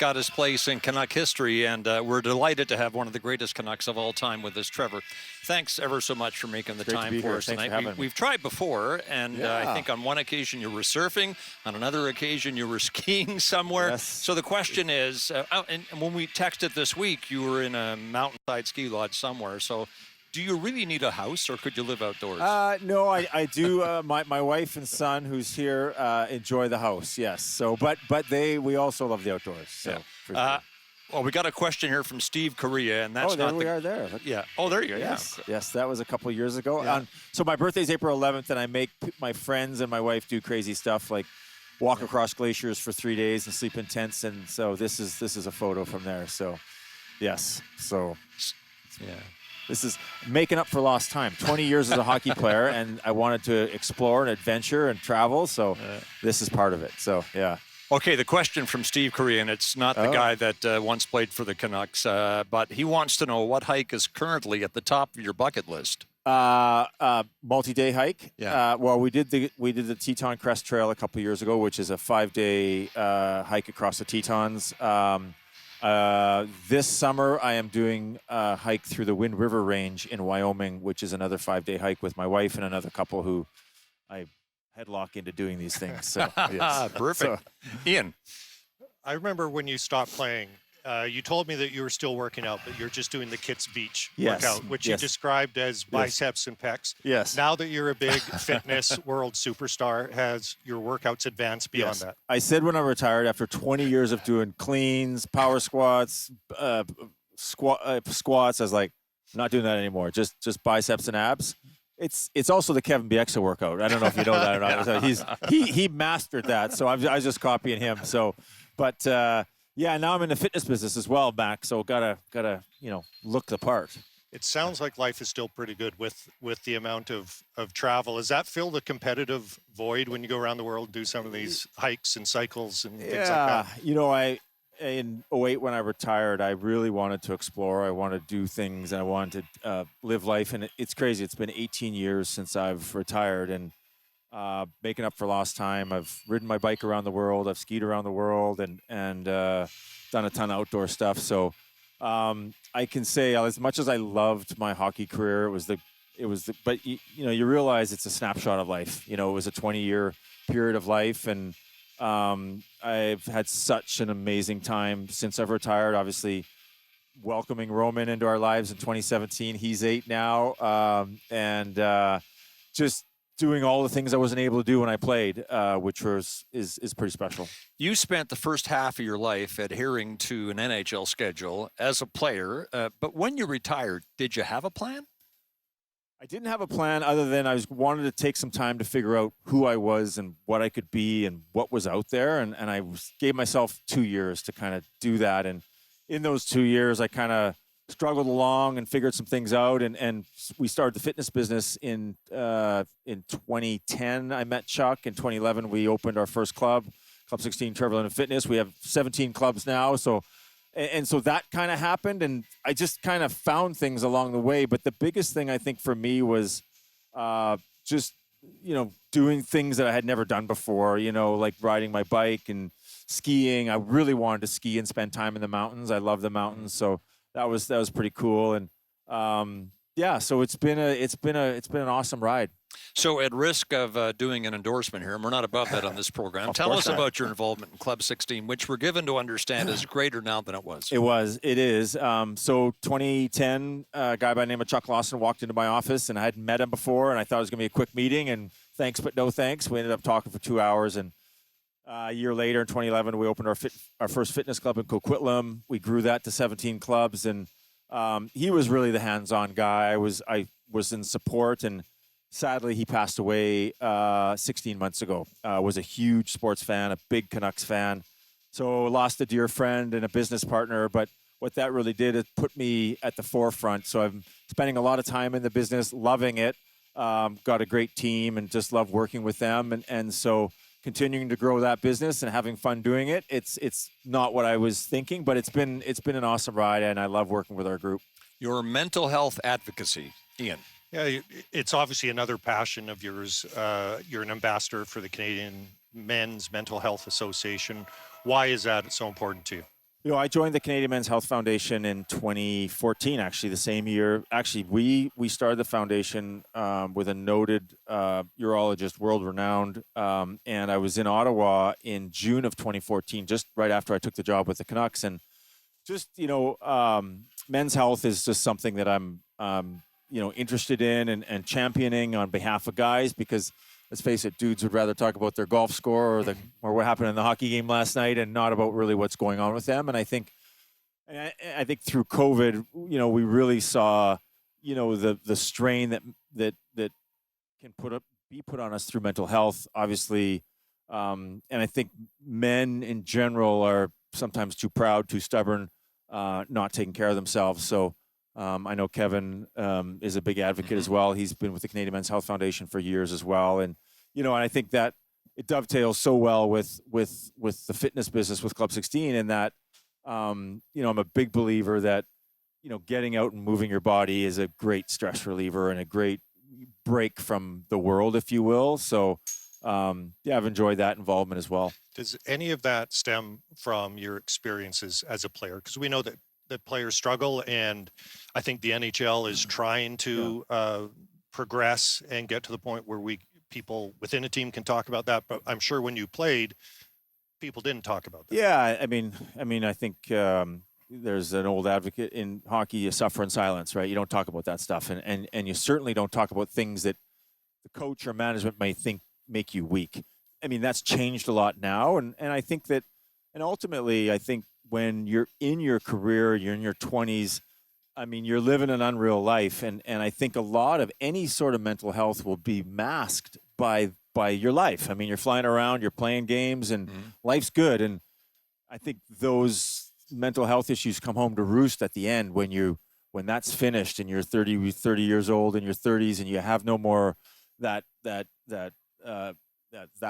got his place in Canuck history, and we're delighted to have one of the greatest Canucks of all time with us, Trevor. Thanks ever so much for making the time for us tonight. We've tried before, and I think on one occasion you were surfing, on another occasion you were skiing somewhere. Yes. So the question is, and when we texted this week, you were in a mountainside ski lodge somewhere. So do you really need a house, or could you live outdoors? No, I do. My wife and son, who's here, enjoy the house. Yes. So, but we also love the outdoors. So. Yeah. Well, we got a question here from Steve Correa, and that's we are there. Yeah. Oh, there you go. Yes. Yeah. Yes, that was a couple of years ago. Yeah. So my birthday's April 11th, and I make my friends and my wife do crazy stuff like walk across glaciers for 3 days and sleep in tents. And so this is a photo from there. So, yes. So, yeah. This is making up for lost time. 20 years as a hockey player, and I wanted to explore and adventure and travel. So this is part of it. So, yeah. Okay, the question from Steve Correa, and it's not the guy that once played for the Canucks, but he wants to know what hike is currently at the top of your bucket list. Multi-day hike. Yeah. Well, we did the Teton Crest Trail a couple of years ago, which is a 5-day hike across the Tetons. This summer, I am doing a hike through the Wind River Range in Wyoming, which is another 5-day hike with my wife and another couple who I headlock into doing these things. So, yes. Perfect. So, Ian. I remember when you stopped playing, you told me that you were still working out, but you're just doing the Kits Beach workout, which you described as biceps and pecs. Yes. Now that you're a big fitness world superstar, has your workouts advanced beyond that? I said when I retired, after 20 years of doing cleans, power squats, squats, I was like, I'm not doing that anymore. Just biceps and abs. It's also the Kevin Bieksa workout. I don't know if you know that or not. So he mastered that, so I was just copying him. So, but yeah, now I'm in the fitness business as well, Mac. So gotta look the part. It sounds like life is still pretty good with the amount of travel. Does that fill the competitive void when you go around the world and do some of these hikes and cycles and things like that? Yeah, in 2008 when I retired, I really wanted to explore. I wanted to do things, and I wanted to live life. And it's crazy. It's been 18 years since I've retired, and making up for lost time. I've ridden my bike around the world. I've skied around the world, and done a ton of outdoor stuff. So I can say, as much as I loved my hockey career, but you realize it's a snapshot of life. It was a 20-year period of life, and I've had such an amazing time since I've retired. Obviously, welcoming Roman into our lives in 2017. He's 8 now, and just doing all the things I wasn't able to do when I played, which is pretty special. You spent the first half of your life adhering to an NHL schedule as a player, but when you retired, did you have a plan? I didn't have a plan other than I wanted to take some time to figure out who I was and what I could be and what was out there. And I gave myself 2 years to kind of do that. And in those 2 years, I kind of struggled along and figured some things out. And we started the fitness business in 2010. I met Chuck. In 2011, we opened our first club, Club 16 Trevor Linden Fitness. We have 17 clubs now. So that kind of happened, and I just kind of found things along the way. But the biggest thing I think for me was just, doing things that I had never done before, like riding my bike and skiing. I really wanted to ski and spend time in the mountains. I love the mountains. So that was pretty cool. And so it's been an awesome ride. So at risk of doing an endorsement here, and we're not above that on this program, tell us about your involvement in Club 16, which we're given to understand is greater now than it was. It is. So 2010, a guy by the name of Chuck Lawson walked into my office, and I hadn't met him before, and I thought it was going to be a quick meeting, and thanks but no thanks. We ended up talking for 2 hours, and a year later, in 2011, we opened our first fitness club in Coquitlam. We grew that to 17 clubs, and he was really the hands-on guy. I was in support, and sadly, he passed away 16 months ago. Was a huge sports fan, a big Canucks fan. So lost a dear friend and a business partner. But what that really did is put me at the forefront. So I'm spending a lot of time in the business, loving it. Got a great team and just love working with them. And so continuing to grow that business and having fun doing it. It's not what I was thinking, but it's been an awesome ride, and I love working with our group. Your mental health advocacy, Ian. Yeah, it's obviously another passion of yours. You're an ambassador for the Canadian Men's Mental Health Association. Why is that so important to you? I joined the Canadian Men's Health Foundation in 2014, actually, the same year. Actually, we started the foundation with a noted urologist, world-renowned, and I was in Ottawa in June of 2014, just right after I took the job with the Canucks. And just, men's health is just something that I'm, interested in and championing on behalf of guys, because let's face it, dudes would rather talk about their golf score or what happened in the hockey game last night, and not about really what's going on with them. And I think through COVID, we really saw, the strain that can be put on us through mental health, obviously. And I think men in general are sometimes too proud, too stubborn, not taking care of themselves. So I know Kevin is a big advocate as well. He's been with the Canadian Men's Health Foundation for years as well. And, and I think that it dovetails so well with the fitness business with Club 16, in that, I'm a big believer that, getting out and moving your body is a great stress reliever and a great break from the world, if you will. So, I've enjoyed that involvement as well. Does any of that stem from your experiences as a player? Because we know that players struggle, and I think the NHL is trying to progress and get to the point where people within a team can talk about that. But I'm sure when you played, people didn't talk about that. Yeah, I mean, I think there's an old advocate in hockey: you suffer in silence, right? You don't talk about that stuff, and you certainly don't talk about things that the coach or management may think make you weak. I mean, that's changed a lot now, and I think that, and ultimately, I think when you're in your career, you're in your 20s, I mean, you're living an unreal life. And I think a lot of any sort of mental health will be masked by your life. I mean, you're flying around, you're playing games, and life's good. And I think those mental health issues come home to roost at the end when that's finished and you're 30 years old in your 30s, and you have no more that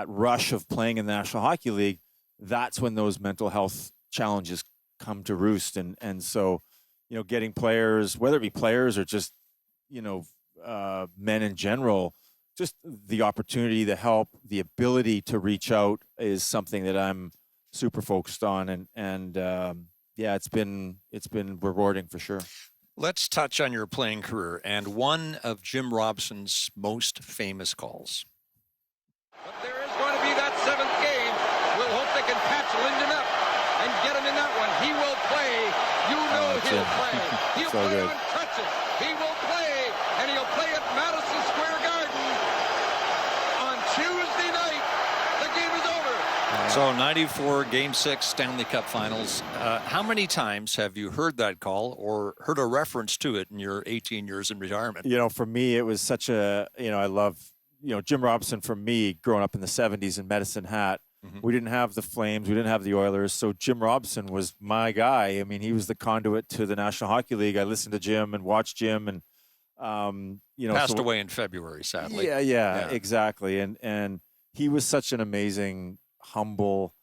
rush of playing in the National Hockey League. That's when those mental health challenges come to roost. And so, getting players, whether it be players or just, men in general, just the opportunity, the help, the ability to reach out is something that I'm super focused on. And it's been rewarding for sure. Let's touch on your playing career and one of Jim Robson's most famous calls. But there is going to be that seventh game. We'll hope they can patch Linden up and get him in that one. He will play. He'll play. He'll so play good. on crutches. He will play, and he'll play at Madison Square Garden on Tuesday night. The game is over. So 94 Game 6 Stanley Cup Finals. How many times have you heard that call or heard a reference to it in your 18 years in retirement? For me, it was such a, I love, Jim Robson, for me, growing up in the 70s in Medicine Hat. We didn't have the Flames. We didn't have the Oilers. So Jim Robson was my guy. I mean, he was the conduit to the National Hockey League. I listened to Jim and watched Jim, and passed away in February, sadly. Yeah, exactly. And he was such an amazing, humble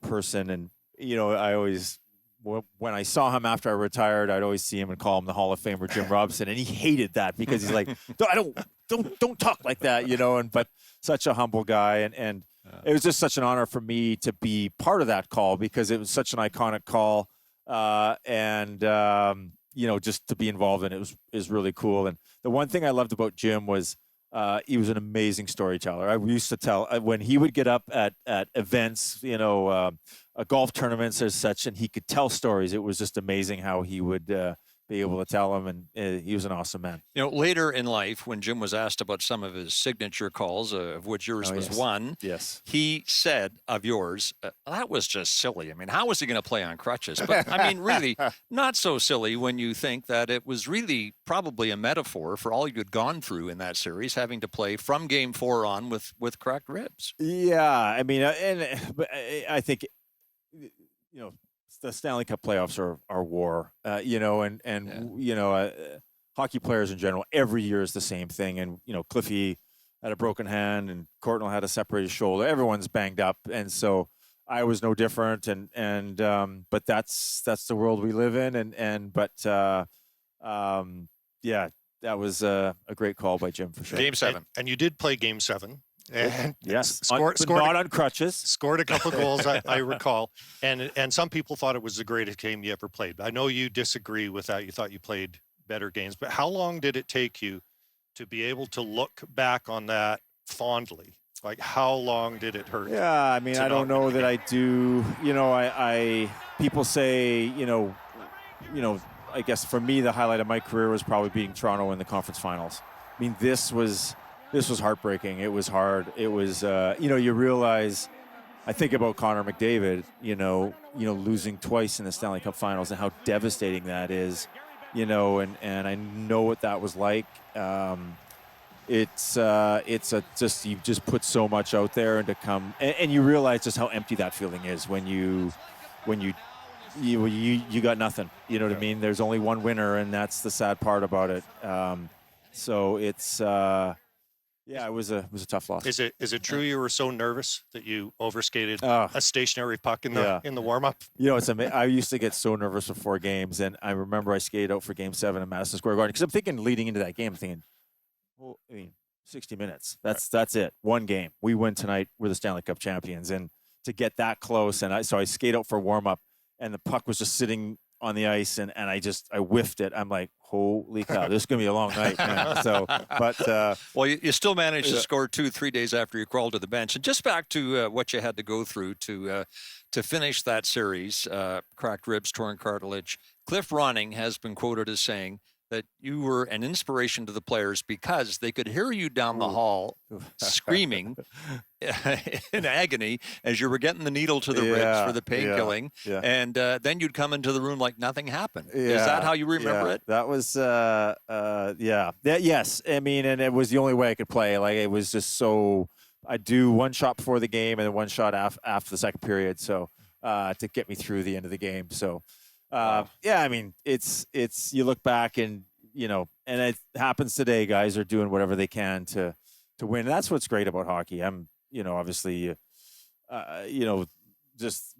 person. And I always, when I saw him after I retired, I'd always see him and call him the Hall of Famer Jim Robson, and he hated that because he's like, don't talk like that, but such a humble guy, and it was just such an honor for me to be part of that call because it was such an iconic call, and just to be involved in it is really cool. And the one thing I loved about Jim was he was an amazing storyteller. I used to tell when he would get up at events, golf tournaments as such, and he could tell stories. It was just amazing how he would be able to tell them, and he was an awesome man. Later in life, when Jim was asked about some of his signature calls, of which yours was one, he said of yours, that was just silly. I mean, how was he going to play on crutches? But I mean, really, not so silly when you think that it was really probably a metaphor for all you'd gone through in that series, having to play from Game 4 on with cracked ribs. Yeah, I mean, but I think, the Stanley Cup playoffs are war, hockey players in general, every year is the same thing. And, Cliffy had a broken hand and Courtnall had a separated shoulder. Everyone's banged up. And so I was no different. But that's the world we live in. That was a great call by Jim for sure. Game 7. And you did play Game 7. And yes, scored not on crutches. Scored a couple goals, I recall. And some people thought it was the greatest game you ever played. I know you disagree with that. You thought you played better games. But how long did it take you to be able to look back on that fondly? Like, how long did it hurt? Yeah, I mean, I don't know that I do. You know, I people say, you know, I guess for me, the highlight of my career was probably beating Toronto in the conference finals. I mean, this was heartbreaking. It was hard. It was, you know, you realize, I think about Connor McDavid, you know, losing twice in the Stanley Cup finals and how devastating that is, you know, and I know what that was like. It's just, you just put so much out there and to come, and you realize just how empty that feeling is when you got nothing. You know what I mean? There's only one winner, and that's the sad part about it. So it's, yeah, it was a tough loss. Is it true you were so nervous that you overskated a stationary puck in the warm up? You know, it's amazing. I used to get so nervous before games, and I remember I skated out for Game 7 in Madison Square Garden because I'm thinking leading into that game, I'm thinking, well, I mean, 60 minutes. That's it. One game. We win tonight. We're the Stanley Cup champions, and to get that close, and so I skate out for warm up, and the puck was just sitting on the ice, and I whiffed it. I'm like, holy cow, this is gonna be a long night, man. So, but well, you still managed to score 2-3 days after you crawled to the bench. And just back to what you had to go through to finish that series, cracked ribs, torn cartilage. Cliff Ronning has been quoted as saying that you were an inspiration to the players because they could hear you down the hall screaming in agony as you were getting the needle to the ribs for the pain killing. Yeah. And then you'd come into the room like nothing happened. Yeah. Is that how you remember it? That was, yes. I mean, and it was the only way I could play. Like, it was just so, I'd do one shot before the game and then one shot after the second period. So to get me through the end of the game. So, yeah, I mean, it's you look back and, you know, and it happens today. Guys are doing whatever they can to win. And that's what's great about hockey. I'm, you know, obviously, you know, just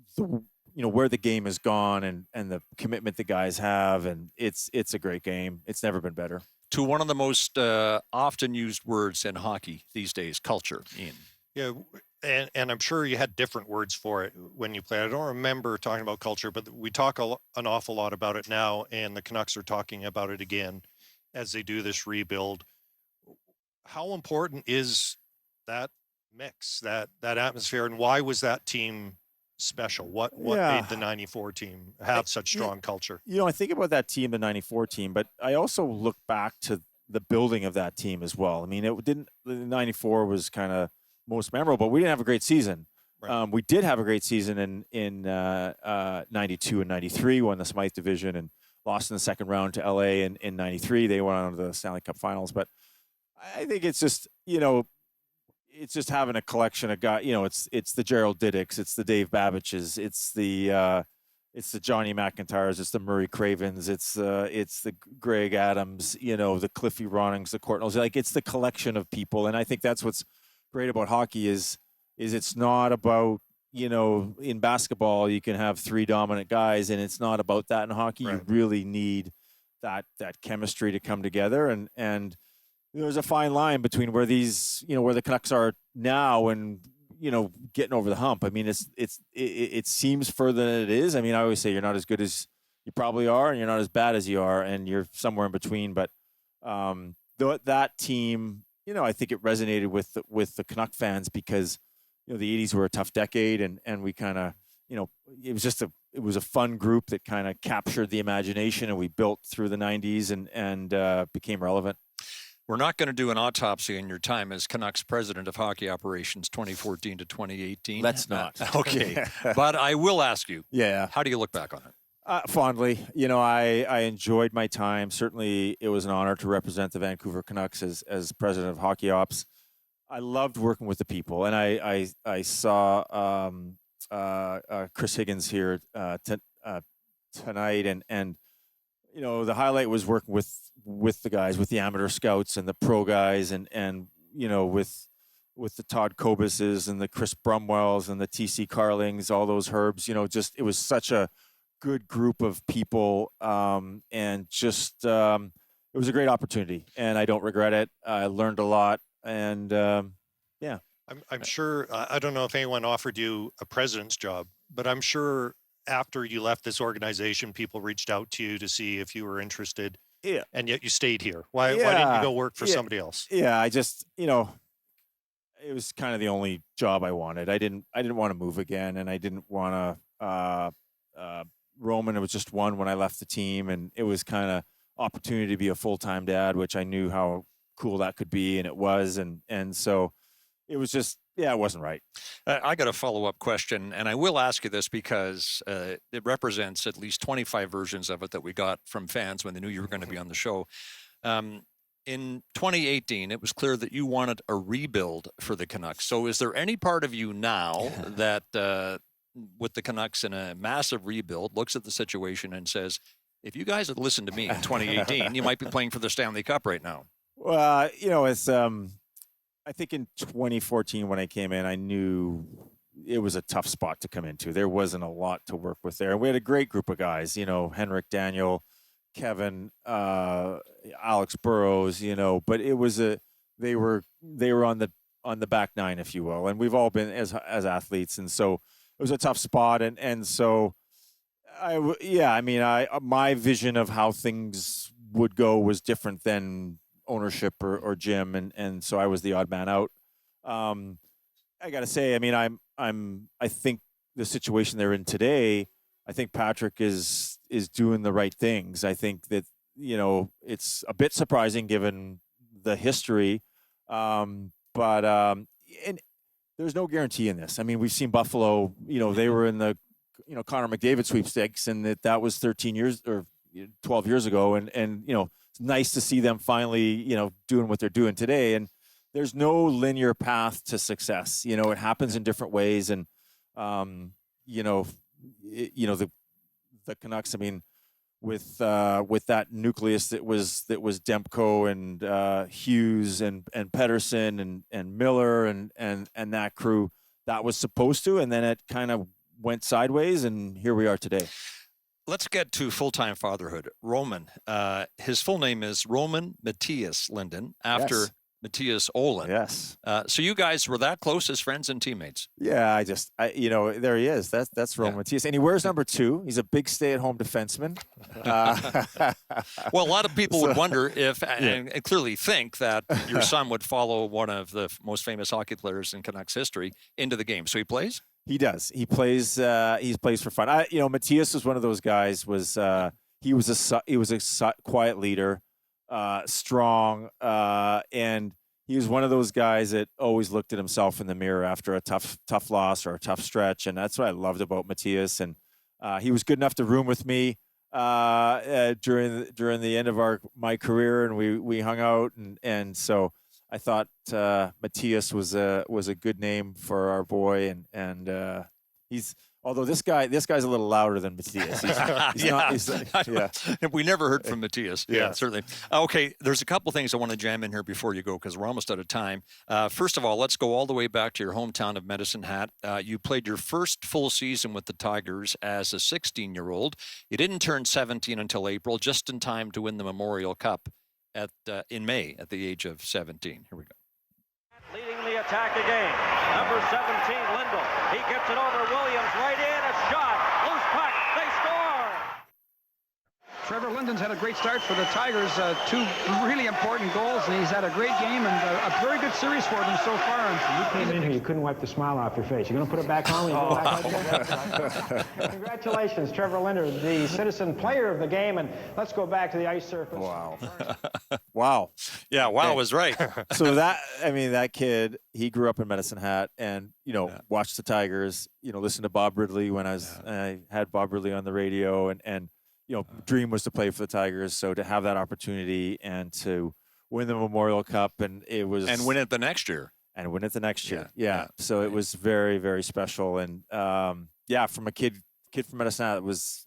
where the game has gone and the commitment the guys have, and it's a great game. It's never been better. To one of the most often used words in hockey these days, culture. Ian. Yeah. And I'm sure you had different words for it when you played. I don't remember talking about culture, but we talk an awful lot about it now, and the Canucks are talking about it again as they do this rebuild. How important is that mix, that atmosphere, and why was that team special? What made the 94 team have such strong culture? You know, I think about that team, the 94 team, but I also look back to the building of that team as well. I mean, the 94 was kind of most memorable, but we didn't have a great season. Right. We did have a great season in 92 and 93, won the Smythe division and lost in the second round to LA in 93. They went on to the Stanley Cup finals. But I think it's just, you know, it's just having a collection of guys, you know, it's the Gerald Didicks, it's the Dave Babbiches, it's the Johnny McIntyres, it's the Murray Cravens, it's the Greg Adams, you know, the Cliffy Ronings, the Courtnells. Like, it's the collection of people. And I think that's what's great about hockey is it's not about, you know, in basketball you can have three dominant guys, and it's not about that in hockey. Right. You really need that chemistry to come together, and there's a fine line between where these, you know, where the Canucks are now and, you know, getting over the hump. I mean, it seems further than it is. I mean, I always say you're not as good as you probably are, and you're not as bad as you are, and you're somewhere in between. But that team, you know, I think it resonated with the Canuck fans because, you know, the 80s were a tough decade, and we kind of, you know, it was a fun group that kind of captured the imagination, and we built through the 90s and became relevant. We're not going to do an autopsy on your time as Canucks president of hockey operations 2014 to 2018. Let's not. Okay. But I will ask you, yeah, how do you look back on it? Fondly. You know, I enjoyed my time. Certainly, it was an honor to represent the Vancouver Canucks as president of Hockey Ops. I loved working with the people, and I saw Chris Higgins here tonight, and you know, the highlight was working with the guys, with the amateur scouts and the pro guys, and you know, with the Todd Kobuses and the Chris Brumwells and the TC Carlings, all those Herbs. You know, just it was such a good group of people, and just it was a great opportunity, and I don't regret it. I learned a lot, and yeah. I'm sure, I don't know if anyone offered you a president's job, but I'm sure after you left this organization, people reached out to you to see if you were interested. Yeah. And yet you stayed here. Why didn't you go work for somebody else? Yeah, I just, it was kind of the only job I wanted. I didn't want to move again, and I didn't want to Roman. It was just one when I left the team, and it was kind of opportunity to be a full-time dad, which I knew how cool that could be, and it was, and so it was just, it wasn't right. I got a follow-up question, and I will ask you this because it represents at least 25 versions of it that we got from fans when they knew you were going to be on the show. In 2018, it was clear that you wanted a rebuild for the Canucks. So is there any part of you now that, with the Canucks in a massive rebuild, looks at the situation and says, if you guys had listened to me in 2018, you might be playing for the Stanley Cup right now? Well, it's I think in 2014 when I came in, I knew it was a tough spot to come into. There wasn't a lot to work with there. We had a great group of guys, Henrik, Daniel, Kevin, Alex Burrows, but it was they were on the back nine, if you will. And we've all been as athletes. And so it was a tough spot. And so my vision of how things would go was different than ownership or Jim, and so I was the odd man out. I got to say, I think the situation they're in today, I think Patrick is doing the right things. I think that it's a bit surprising given the history, but and there's no guarantee in this. We've seen Buffalo. They were in the Connor McDavid sweepstakes, and that was 13 years or 12 years ago, and it's nice to see them finally, doing what they're doing today. And there's no linear path to success. It happens in different ways. And, the Canucks, with that nucleus that was Demko and Hughes and Pettersson and Miller and that crew, that was supposed to, and then it kind of went sideways, and here we are today. Let's get to full-time fatherhood. Roman, his full name is Roman Matthias Linden, after Matthias Olin. Yes. So you guys were that close as friends and teammates? Yeah, there he is. That's Roman Matthias. And he wears number 2. He's a big stay-at-home defenseman. Well, a lot of people would wonder if, and clearly think that your son would follow one of the most famous hockey players in Canucks history into the game. So he plays? He does. He plays. He plays for fun. Matthias was one of those guys. He was a quiet leader, strong, and he was one of those guys that always looked at himself in the mirror after a tough loss or a tough stretch, and that's what I loved about Matthias. And he was good enough to room with me during the end of my career, and we hung out, and so I thought Matthias was a good name for our boy, and he's, although this guy's a little louder than Matthias. We never heard from Matthias. Yeah, certainly. Okay, there's a couple things I want to jam in here before you go, because we're almost out of time. First of all, let's go all the way back to your hometown of Medicine Hat. You played your first full season with the Tigers as a 16-year-old. You didn't turn 17 until April, just in time to win the Memorial Cup in May at the age of 17. Here we go. Leading the attack again. Number 17, Lindell. He gets it over Williams, right in, a shot, loose puck, they score! Trevor Linden's had a great start for the Tigers, 2 really important goals, and he's had a great game and a very good series for them so far. You came in here, you couldn't wipe the smile off your face. You're going to put it back on? Congratulations, Trevor Linden, the Citizen Player of the game, and let's go back to the ice surface. Wow. Wow. Yeah, wow was right. So that kid, he grew up in Medicine Hat, and watched the Tigers. Listened to Bob Ridley when I had Bob Ridley on the radio, and dream was to play for the Tigers. So to have that opportunity and to win the Memorial Cup, and win it the next year. Yeah. So it was very, very special, and from a kid from Medicine Hat, it was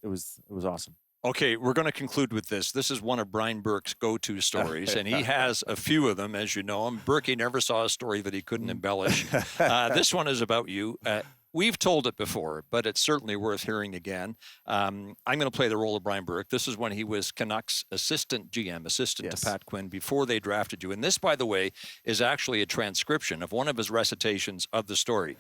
awesome. Okay, we're going to conclude with this. This is one of Brian Burke's go-to stories, and he has a few of them, as you know him. Burke never saw a story that he couldn't embellish. This one is about you. We've told it before, but it's certainly worth hearing again. I'm going to play the role of Brian Burke. This is when he was Canucks assistant GM, assistant to Pat Quinn, before they drafted you. And this, by the way, is actually a transcription of one of his recitations of the story.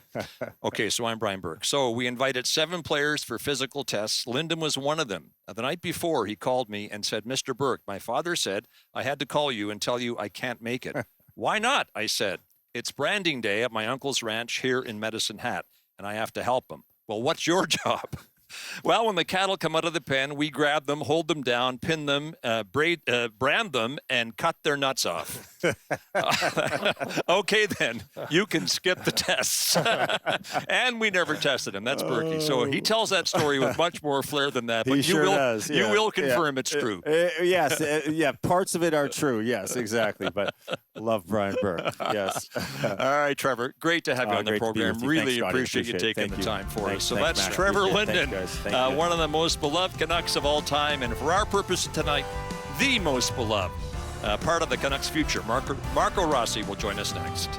Okay, so I'm Brian Burke. So we invited 7 players for physical tests. Linden was one of them. The night before, he called me and said, Mr. Burke, my father said I had to call you and tell you I can't make it. Why not? I said. It's branding day at my uncle's ranch here in Medicine Hat, and I have to help him. Well, what's your job? Well, when the cattle come out of the pen, we grab them, hold them down, pin them, brand them, and cut their nuts off. Okay, then. You can skip the tests. And we never tested him. That's Berkey. So he tells that story with much more flair than that. But he sure does. You will confirm it's true. Yes. Parts of it are true. Yes, exactly. But love Brian Burke. Yes. All right, Trevor. Great to have you on the program. Really appreciate you taking the time for us. So that's Trevor Linden. One of the most beloved Canucks of all time, and for our purpose tonight, the most beloved part of the Canucks future. Marco Rossi will join us next.